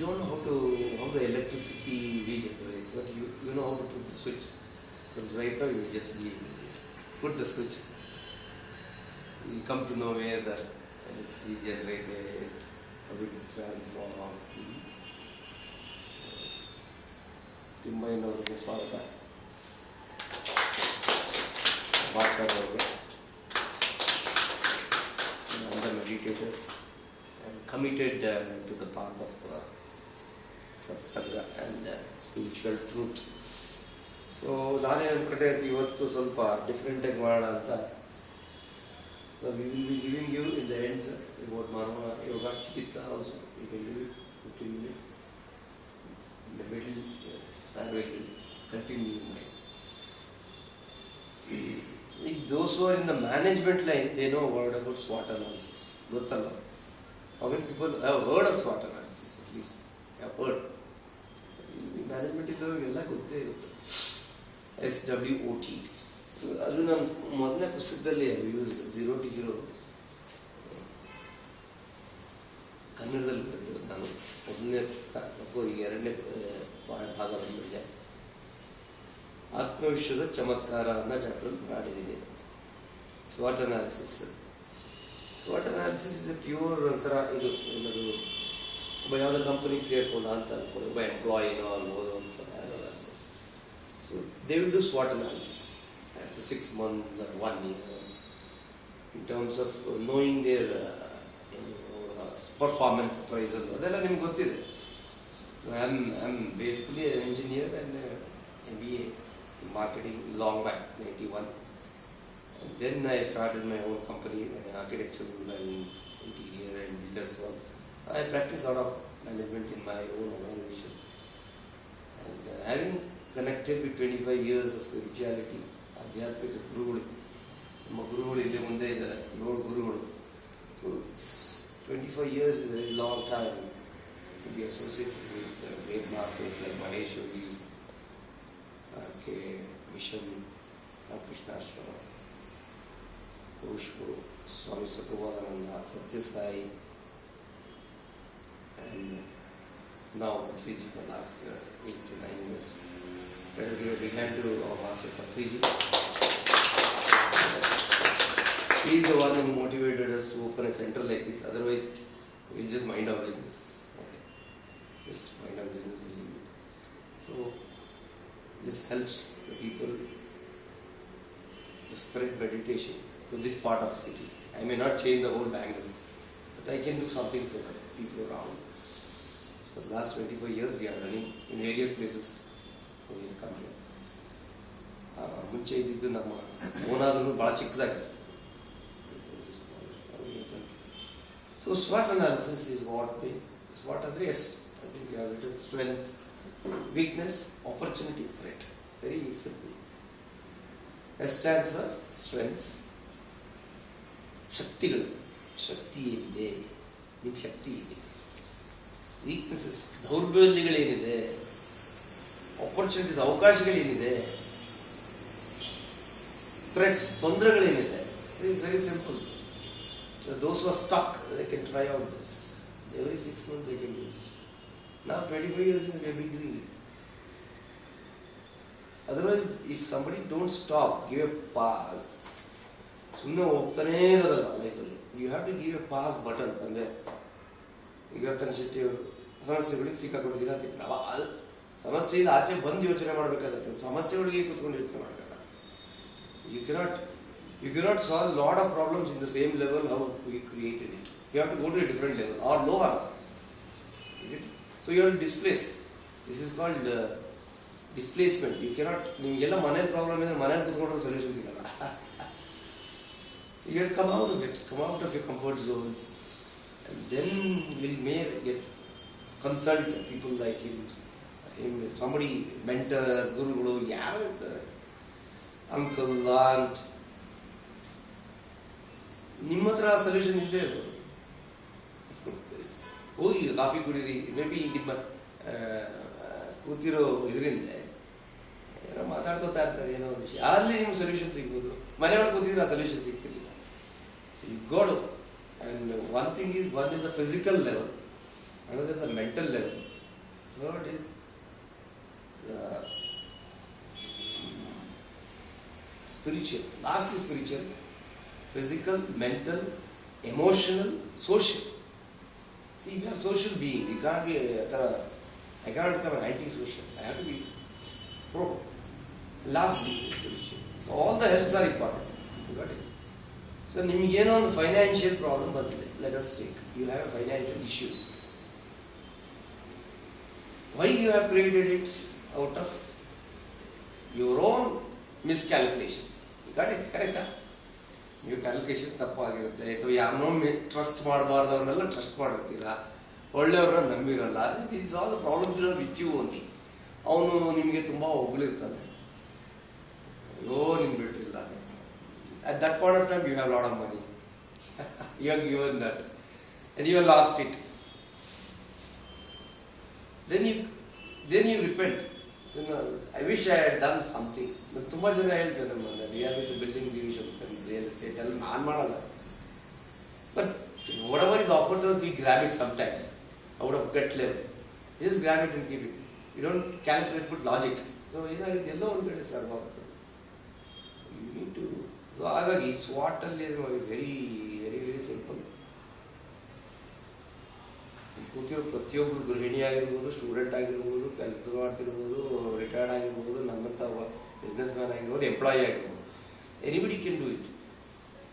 don't know how the electricity we generate, but you know how to put the switch. So right now you just put the switch. You come to know where the electricity generated, how it is transformed. ತಿಮ್ಮಯ್ಯನವರಿಗೆ ಸ್ವಾಗತ. ಭಾಸ್ಕರ್ ಅವರಿಗೆ, and the meditators, and committed to the path of satsanga and spiritual truth. So ನಾನೇ ಅನ್ಕೊಂಡೆ ಇವತ್ತು ಸ್ವಲ್ಪ different ಆಗಿ ಮಾಡೋಣ ಅಂತ. So we will be giving you in the end about Manava Yoga Chikitsa also. You can do it 15 minutes. In the middle, Sarve will continue. Those who are in the management line, they know a word about SWOT analysis. How many people have heard of SWOT analysis at least? Have heard. Management is SWOT. ಅದು ನಾನು ಮೊದಲನೇ ಪುಸ್ತಕದಲ್ಲಿ use 0 to 0 ಕನ್ನಡದಲ್ಲಿ ಬರೆದಿದ್ದು. ನಾನು ಮೊದಲನೇ ಎರಡನೇ ಭಾಗ ಬಂದಿದ್ದೆ. ಆತ್ಮವಿಶ್ವದ ಚಮತ್ಕಾರ ಅನ್ನೋ ಚಾಪ್ಟರ್ ಮಾಡಿದ್ದೀನಿ. SWOT analysis. SWOT analysis is pure ಒಂಥರ ಇದು ಏನದು ಒಬ್ಬ ಯಾವುದೋ ಕಂಪನಿಗೆ ಸೇರ್ಕೊಂಡ ಅಂತ ಅನ್ಕೊಂಡು ಒಬ್ಬ ಎಂಪ್ಲಾಯಿನೋ ಅನ್ಬೋದು ಅಂತ. So they will do SWOT analysis after 6 months or 1 year in terms of knowing their performance appraisal. ಅದೆಲ್ಲ ನಿಮ್ಗೆ ಗೊತ್ತಿದೆ. I'm basically an engineer and MBA in marketing long back, 91. And then I started my own company, architectural and interior and builders work. I practiced a lot of management in my own organization. And having connected with 25 years of spirituality, ಆಧ್ಯಾತ್ಮಿಕ ಗುರುಗಳು, ನಮ್ಮ ಗುರುಗಳು ಇಲ್ಲಿ ಮುಂದೆ ಇದ್ದಾರೆ, 7 ಗುರುಗಳು. So 25 years is a very long time to be associated with great masters like Maheshwari, R.K. Mission, Ramakrishna Ashrama, Osho, Swami Satyavananda, Satya Sai, and now Patriji for last 8 to 9 years. Let us give a big hand to our master Patriji. He is the one who motivated us to open a center like this. Otherwise, we'll just mind our business. Okay. Just mind our business. So, this helps the people to spread meditation to this part of the city. I may not change the whole Bangalore, but I can do something for the people around. For the last 25 years, we are running in various places. ಮುಂಚೆ ಇದ್ದಿದ್ದು ನಮ್ಮ ಓನಾದ್ರೂ ಭಾಳ ಚಿಕ್ಕದಾಗಿತ್ತು. So SWOT analysis is what means. SWOT ಅಂದರೆ S, I think you have written strength, weakness, opportunity, threat. Very simple. S stands for strengths. ಶಕ್ತಿಗಳು, ಶಕ್ತಿ ಏನಿದೆ, ನಿಮ್ಮ ಶಕ್ತಿ ಏನಿದೆ. ವೀಕ್ನೆಸಸ್, ದೌರ್ಬಲ್ಯಗಳೇನಿದೆ. ಆಪರ್ಚುನಿಟೀಸ್, ಅವಕಾಶಗಳೇನಿದೆ. ಥ್ರೆಟ್ಸ್, ತೊಂದರೆಗಳೇನಿದೆ. It is very simple. Those who are stuck, they can try out this. Every 6 months they can do this. Now 25 years we have been doing it. Otherwise, if somebody don't stop, give a pause, ಸುಮ್ಮನೆ ಹೋಗ್ತಾನೇ ಇರೋದಲ್ಲ ಲೈಫಲ್ಲಿ. You have to give a pass button ತಂದೆ. ಈಗ ರತನ್ ಶೆಟ್ಟಿ ಅವರು ಸಮಸ್ಯೆಗಳಿಗೆ ಸಿಕ್ಕಾಕೊಡ್ತೀರಾ ಅಂತ ನಾವು ಅದು ಸಮಸ್ಯೆಯಿಂದ ಆಚೆ ಬಂದು ಯೋಚನೆ ಮಾಡಬೇಕಾಗತ್ತೆ. ಸಮಸ್ಯೆಗಳಿಗೆ ಕೂತ್ಕೊಂಡು ಯೋಚನೆ ಮಾಡಬೇಕಾಗಲ್ಲ. You cannot solve a lot of problems in the same level how we created it. You have to go to a different level or lower. So you have to displace. This is called displacement. You cannot, ನಿಮಗೆಲ್ಲ ಮನೆ problem ಇದೆ, ಮನೇಲಿ ಕೂತ್ಕೊಂಡ್ರೆ solution ಸಿಗಲ್ಲ. You have to come out of it, come out of your comfort zones, and then you may get consult people like him, somebody, mentor, ಗುರುಗಳು ಯಾರು ಇರ್ತಾರೆ, uncle, ant. ನಿಮ್ಮ ಹತ್ರ ಸೊಲ್ಯೂಷನ್ ಇಲ್ಲದೆ ಇರೋದು. ಹೋಗಿ ಕಾಫಿ ಕುಡೀರಿ. ಮೇ ಬಿ ನಿಮ್ಮ ಕೂತಿರೋ ಇದರಿಂದ ಏನೋ ಮಾತಾಡ್ಕೋತಾ ಇರ್ತಾರೆ, ಏನೋ ವಿಷಯ, ಅಲ್ಲಿ ನಿಮ್ಗೆ ಸೊಲ್ಯೂಷನ್ ಸಿಗ್ಬೋದು. ಮನೆಯೊಳಗೆ ಕೂತಿದ್ರೆ ಆ solution ಸಿಗ್ತಿರ್ಲಿಲ್ಲ. You got to, and one is the physical level, another the mental level. Third is the spiritual. Lastly, spiritual, physical, mental, emotional, social. See, we are social beings. We can't be I cannot become an anti-social. I have to be pro. Lastly, spiritual. So all the healths are important. You got it? So, you know, the financial problem, but let us take. You have financial issues. Why you have created it? Out of your own miscalculations. You got it? Correct? Huh? Your calculations ತಪ್ಪಾಗಿರುತ್ತೆ ಅಥವಾ ಯಾರನ್ನೋ trust ಮಾಡಬಾರ್ದವ್ರನ್ನೆಲ್ಲ trust ಮಾಡಿರ್ತೀರ, ಒಳ್ಳೆಯವ್ರನ್ನ ನಂಬಿರಲ್ಲ. This all the problems ಇರೋ with you only. ಅವನು ನಿಮಗೆ ತುಂಬ ಹೊಗಳಿರ್ತಾನೆ, ಅಯ್ಯೋ ನಿಮ್ಗೆ ಬಿಟ್ಟಿಲ್ಲ. At that point of time you have a lot of money. You have given that and you have lost it. Then you repent. So, no, I wish I had done something. ತುಂಬ ಜನ ಹೇಳ್ತಾರೆ, we are with the building divisions and real estate ಎಲ್ಲ ನಾನು ಮಾಡಲ್ಲ. But whatever is offered to us, we grab it sometimes out of gut level. We just grab it and keep it. We don't calculate with logic. So ಏನಾಗುತ್ತೆ, ಎಲ್ಲೋ ಒಂದು ಕಡೆ serve ಆಗುತ್ತೆ. You need to. So ಹಾಗಾಗಿ ಸ್ವಾಟ್ ಅಲ್ಲಿ very very very simple. ಕೂತಿರೋ ಪ್ರತಿಯೊಬ್ಬರು ಗೃಹಿಣಿ ಆಗಿರ್ಬೋದು, student ಆಗಿರ್ಬೋದು, ಕೆಲಸ ಮಾಡ್ತಿರ್ಬೋದು, ರಿಟೈರ್ಡ್ ಆಗಿರ್ಬೋದು, ನನ್ನಂಥ ಬಿಸ್ನೆಸ್ ಮ್ಯಾನ್ ಆಗಿರ್ಬೋದು, ಎಂಪ್ಲಾಯಿ ಆಗಿರ್ಬೋದು, anybody can do it.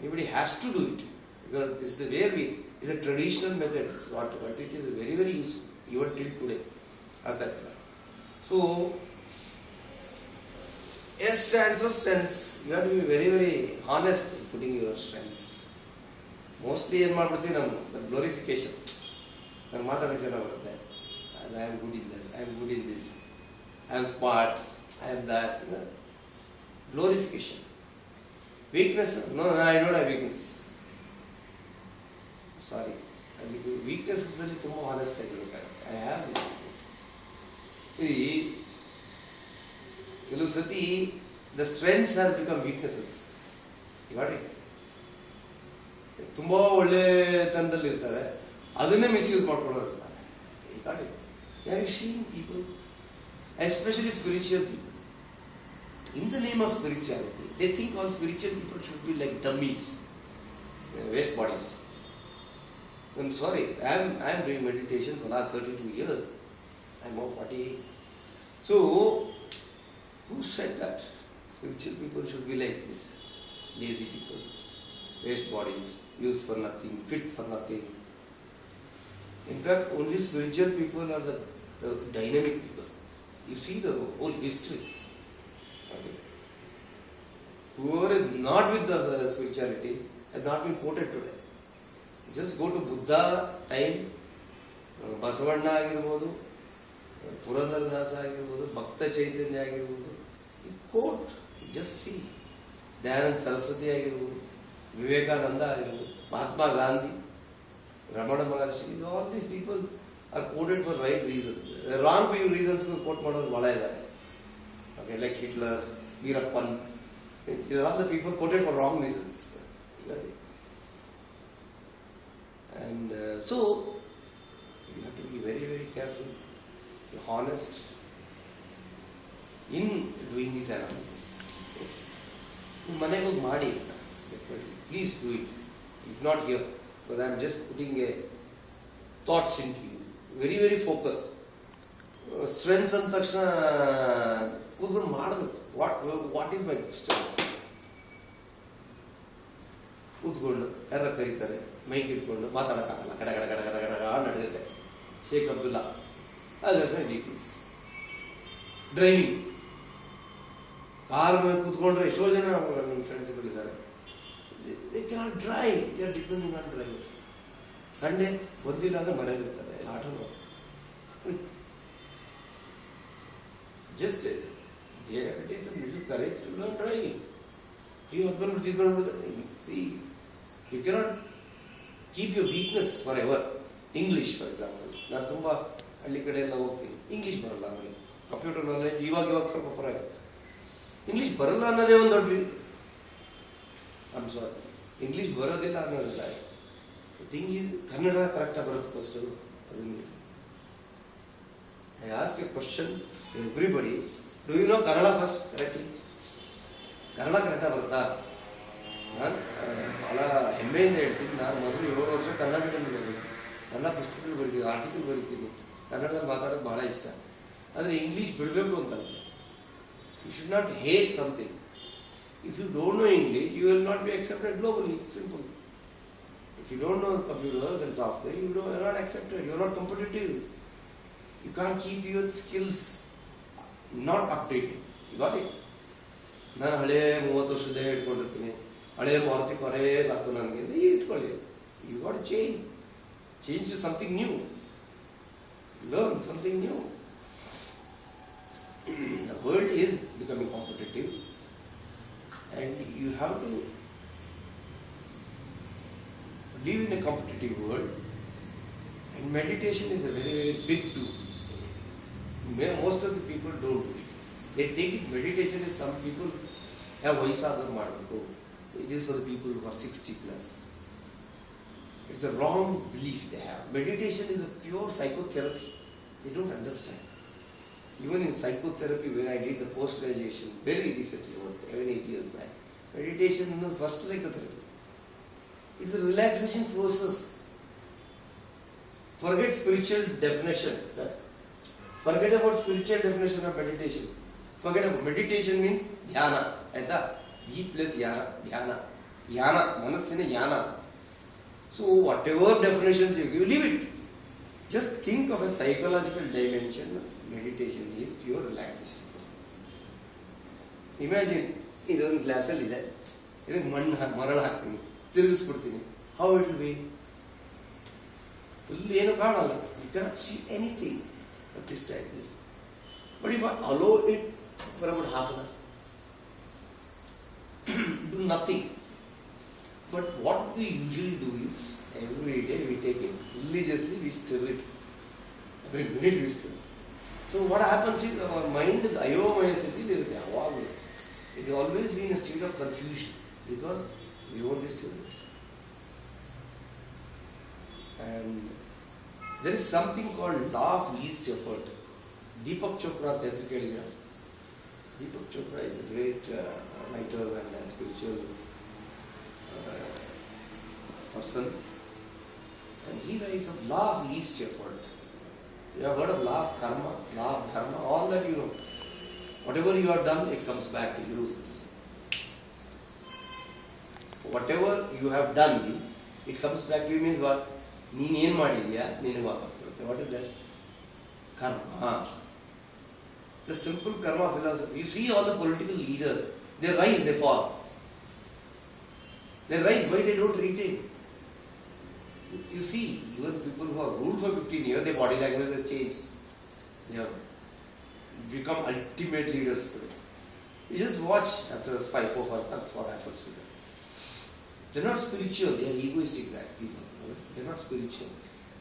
Anybody has to do it because it's the where we is a traditional method. But it is very very useful even till today. ಅರ್ಥ so S stands for strengths. You have to be very very honest in putting your strengths. Mostly ಏನು ಮಾಡ್ಬಿಡ್ತೀವಿ ನಾವು, glorification. ನಾನು ಮಾತಾಡೋಕ್ಕೆ ಚೆನ್ನಾಗಿ ಬರುತ್ತೆ, I am good in that, I am good in this, I am smart, I am that. Glorification. Weakness, no I don't have weakness. Sorry, ಅಲ್ಲಿ weaknesses ಅಲ್ಲಿ ತುಂಬ honest ಆಗಿರ್ಬೇಕಾಗುತ್ತೆ. I have this weakness. ಕೆಲವು ಸತಿ the strengths has become weaknesses. Got it. ತುಂಬಾ ಒಳ್ಳೆ ತನದಲ್ಲಿ ಇರ್ತಾರೆ, ಅದನ್ನೇ ಮಿಸ್ಯೂಸ್ ಮಾಡ್ಕೊಳ್ಳೋರು ಇರ್ತಾರೆ. Got it. Have you seen people, especially spiritual people, in the name of spirituality, they think all spiritual people should be like dummies, waste bodies. I'm sorry, I am doing meditation for the last 32 years. I'm over 48. So, who said that spiritual people should be like this? Lazy people, waste bodies, used for nothing, fit for nothing. In fact, only spiritual people are the dynamic people. You see the whole history. Okay. Whoever is not with the spirituality has not been quoted today. Just go to Buddha time, Basavanna ಆಗಿರ್ಬೋದು, ಪುರಂದರದಾಸ ಆಗಿರ್ಬೋದು, ಭಕ್ತ ಚೈತನ್ಯ ಆಗಿರ್ಬೋದು, quote just see. Dayananda Saraswati ಆಗಿರ್ಬೋದು, ವಿವೇಕಾನಂದ ಆಗಿರ್ಬೋದು, Mahatma Gandhi, Ramana Maharshi, all these people are quoted for right reason. Wrong reasons quote ಮಾಡೋದು ಭಾಳ ಇದ್ದಾರೆ. Okay, like Hitler, Veerappan, these are all the people quoted for wrong reasons. And so, you have to be very, very careful, be honest in doing this analysis. Manegu Madi, please do it. If not here, because I am just putting a thoughts into you. Very, very focused. Strengths and takshana ಕೂತ್ಕೊಂಡು ಮಾಡಬೇಕು. What is my strengths? ಕೂತ್ಕೊಂಡು ಯಾರ ಕರೀತಾರೆ, mic ಇಟ್ಕೊಂಡು ಮಾತಾಡೋಕ್ಕಾಗಲ್ಲ, ಗಡ ಗಡ ಗಡ ಗಡ ಗಡ ನಡೆಯುತ್ತೆ. Sheikh Abdullah, that's my weakness. Driving, car ಮೇಲೆ ಕೂತ್ಕೊಂಡ್ರೆ ಎಷ್ಟೋ ಜನ ನನ್ನ ಫ್ರೆಂಡ್ಸ್ಗಳಿದ್ದಾರೆ, they cannot drive, they are depending on drivers. Sunday ಬಂದಿಲ್ಲ ಅಂದರೆ ಮನೇಲಿರ್ತಾರೆ, ಆಟೋನು just take some little courage to learn driving. You see, you cannot keep your weakness forever. English, for example. ನಾನು ತುಂಬ ಹಳ್ಳಿ ಕಡೆ ಎಲ್ಲ ಹೋಗ್ತೀನಿ, ಇಂಗ್ಲೀಷ್ ಬರಲ್ಲ ಅವರಿಗೆ. ಕಂಪ್ಯೂಟರ್ ನಾಲೆಜ್ ಇವಾಗ ಸ್ವಲ್ಪ ಪರವಾಗಿ. ಇಂಗ್ಲೀಷ್ ಬರಲ್ಲ ಅನ್ನೋದೇ ಒಂದು ದೊಡ್ಡ, ಐ ಆಮ್ ಸಾರಿ, ಇಂಗ್ಲೀಷ್ ಬರೋದಿಲ್ಲ ಅನ್ನೋದಿಲ್ಲ. ಥಿಂಗ್ ಈಸ್ ಕನ್ನಡ ಕರೆಕ್ಟಾಗಿ ಬರುತ್ತೆ ಫಸ್ಟು, ಅದನ್ನು ask a question to everybody, do you know Kannada first correctly? Kannada correct barata? ನಾನು ಭಾಳ ಹೆಮ್ಮೆಯಿಂದ ಹೇಳ್ತೀನಿ, ನಾನು ಮೊದಲು 7 ವರ್ಷ ಕನ್ನಡ ಮೀಡಿಯಮ್ ಬರೀತೀನಿ, ಕನ್ನಡ ಪುಸ್ತಕಗಳು ಬರೀತೀನಿ, ಆರ್ಟಿಕಲ್ ಬರೀತೀನಿ, ಕನ್ನಡದಲ್ಲಿ ಮಾತಾಡೋದು ಭಾಳ ಇಷ್ಟ. ಆದರೆ ಇಂಗ್ಲೀಷ್ ಬಿಡಬೇಕು ಅಂತಲ್ಲ. You should not hate something. If you don't know English, you will not be accepted globally. Simple. If you don't know computers and software, you are not accepted. You are not competitive. You can't keep your skills not updated. You got it? ನಾನು ಹಳೇ 30 ವರ್ಷದೇ ಇಟ್ಕೊಂಡಿರ್ತೀನಿ, ಹಳೆಯ ಮಾರುತಿ ಕೊರೇ ಸಾಕು ನನಗೆ ಇಟ್ಕೊಳ್ಳಿ. You got change to something new, learn something new. The world is becoming competitive and you have to live in a competitive world, and meditation is a very, very big tool. Most of the people don't do it. They take it, meditation is some people have vaisadar madbeku. It is for the people who are 60 plus. It's a wrong belief they have. Meditation is a pure psychotherapy. They don't understand. Even in psychotherapy, when I did the post-graduation, very recently, about 7-8 years back, meditation is the first psychotherapy. It's a relaxation process. Forget spiritual definition, sir. Forget about spiritual definition of meditation. Forget about meditation means dhyana. G plus yana, dhyana. Yana, manassina yana. So whatever definitions you give, leave it. Just think of a psychological dimension. Meditation is pure relaxation. Imagine, idon glass alli ide, idu maral haktini, ತಿರುಗಿಸ್ಬಿಡ್ತೀನಿ. How it will be? Fully ಏನು ಕಾಣಲ್ಲ. You cannot see anything but this like this. But if I allow it for about half an hour, do nothing. But what we usually do is, every day we take it religiously, we stir it. Every minute we stir it. So what happens is our mind, ayomaya sthiti irutte avaglu. It will always be in a state of confusion because we won't be stirred. And there is something called law of least effort. Deepak Chopra ಹೆಸರು ಕೇಳಿದ್ದೀರಾ? Deepak Chopra is a great writer and a spiritual person, and he writes of law of least effort. You have heard of law of karma, law of dharma, all that you know. Whatever you have done, it comes back to you. Whatever you have done, it comes back to you means what? ನೀನು ಏನು ಮಾಡಿದ್ಯಾ ನಿನಗೆ ವಾಪಸ್ ಬರುತ್ತೆ. What is that? Karma. The simple karma philosophy. You see all the political leaders, they rise, they fall. They rise, why they don't retain? You see, even people who have ruled for 15 years, their body language has changed. They have become ultimate leaders today. You just watch after 5-4 months what happens to them. They're not spiritual, they are egoistic people. They're not spiritual.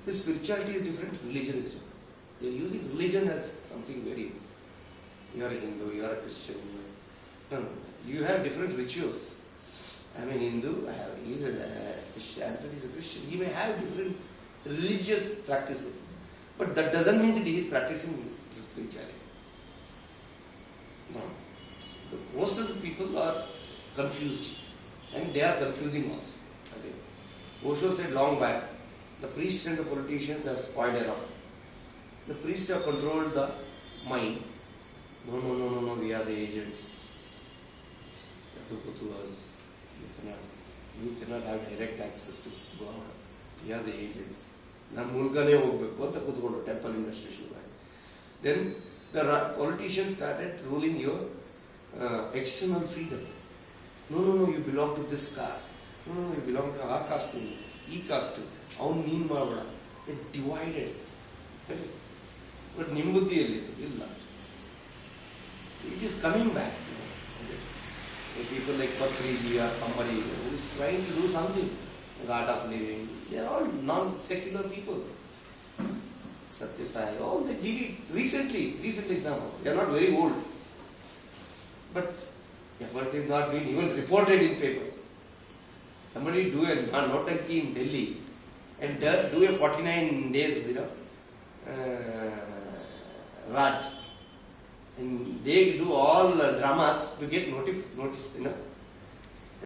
So spirituality is different, religion is different. They're using religion as something very, you are a Hindu, you are a Christian. No, you have different rituals. I am a Hindu, he is a Christian, Anthony is a Christian. He may have different religious practices. But that doesn't mean that he is practicing spirituality. No. Most of the people are confused. And they are confusing also. Okay. Osho said long back, the priests and the politicians have spoiled enough. The priests have controlled the mind. No, we are the agents. You have to go through us. You cannot have direct access to God. We are the agents. ನಾನು ಮೂಲಕನೇ ಹೋಗಬೇಕು ಅಂತ ಕೂತ್ಕೊಂಡು temple investigation ಮಾಡಿ. Then the politicians started ruling your external freedom. No, you belong to this caste. No, you belong to our caste, ಈ caste. ಅವನು ನೀನು ಮಾಡಬೇಡ. It divided. But ನಿಮ್ಮ ಬುದ್ಧಿಯಲ್ಲಿತ್ತು ಇಲ್ಲ. It is coming back. People like Patriji or somebody who is trying to do something, the art of living, they are all non-secular people. Satya Sai, all they did it recent example. They are not very old. But effort is not being even reported in paper. Somebody do a notanki in Delhi and do a 49 days, Raj. And they do all dramas to get notice, you know.